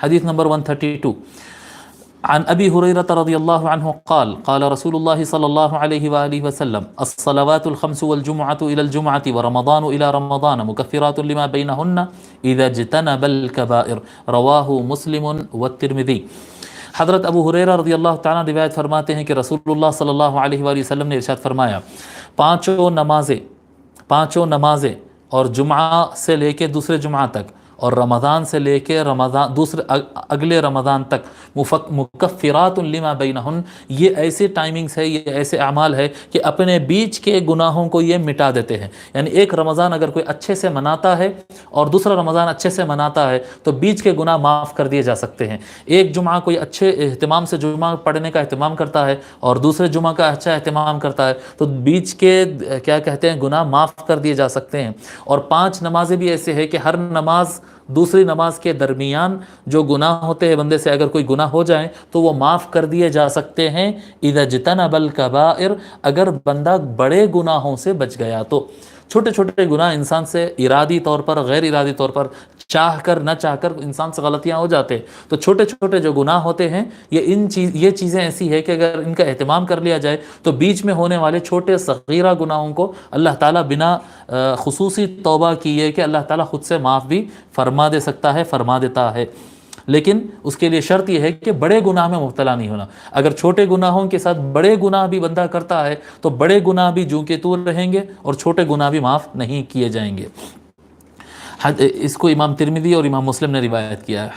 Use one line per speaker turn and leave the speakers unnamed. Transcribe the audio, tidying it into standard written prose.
حدیث نمبر 132. عن أبي هريرة رضي الله عنه قال قال رسول الله صلى الله عليه وآله وسلم الصلوات الخمس والجمعة إلى الجمعة ورمضان إلى رمضان مكفرات لما بينهن إذا اجتنب الكبائر رواه مسلم والترمذی. حضرت ابو ہریرہ رضی اللہ تعالیٰ روایت فرماتے ہیں کہ رسول اللہ صلی اللہ علیہ وآلہ وسلم نے ارشاد فرمایا پانچوں نمازیں اور جمعہ سے لے کے دوسرے جمعہ تک اور رمضان سے لے کے اگلے رمضان تک مکفرات لما بینہن، یہ ایسے ٹائمنگز ہے، یہ ایسے اعمال ہے کہ اپنے بیچ کے گناہوں کو یہ مٹا دیتے ہیں. یعنی ایک رمضان اگر کوئی اچھے سے مناتا ہے اور دوسرا رمضان اچھے سے مناتا ہے تو بیچ کے گناہ معاف کر دیے جا سکتے ہیں. ایک جمعہ کوئی اچھے اہتمام سے جمعہ پڑھنے کا اہتمام کرتا ہے اور دوسرے جمعہ کا اچھا اہتمام کرتا ہے تو بیچ کے کیا کہتے ہیں گناہ معاف کر دیے جا سکتے ہیں. اور 5 نمازیں بھی ایسے ہے کہ ہر نماز دوسری نماز کے درمیان جو گناہ ہوتے ہیں بندے سے اگر کوئی گناہ ہو جائیں تو وہ معاف کر دیے جا سکتے ہیں اذا اجتنب الکبائر، اگر بندہ بڑے گناہوں سے بچ گیا تو. چھوٹے چھوٹے گناہ انسان سے ارادی طور پر غیر ارادی طور پر چاہ کر نہ چاہ کر انسان سے غلطیاں ہو جاتے ہیں، تو چھوٹے چھوٹے جو گناہ ہوتے ہیں یہ چیزیں ایسی ہے کہ اگر ان کا اہتمام کر لیا جائے تو بیچ میں ہونے والے چھوٹے صغیرہ گناہوں کو اللہ تعالیٰ بنا خصوصی توبہ کیے کہ اللہ تعالیٰ خود سے معاف بھی فرما دے سکتا ہے، فرما دیتا ہے. لیکن اس کے لیے شرط یہ ہے کہ بڑے گناہ میں مبتلا نہیں ہونا. اگر چھوٹے گناہوں کے ساتھ بڑے گناہ بھی بندہ کرتا ہے تو بڑے گناہ بھی جو کہ طول رہیں گے اور چھوٹے گناہ بھی معاف نہیں کیے جائیں گے. اس کو امام ترمذی اور امام مسلم نے روایت کیا ہے.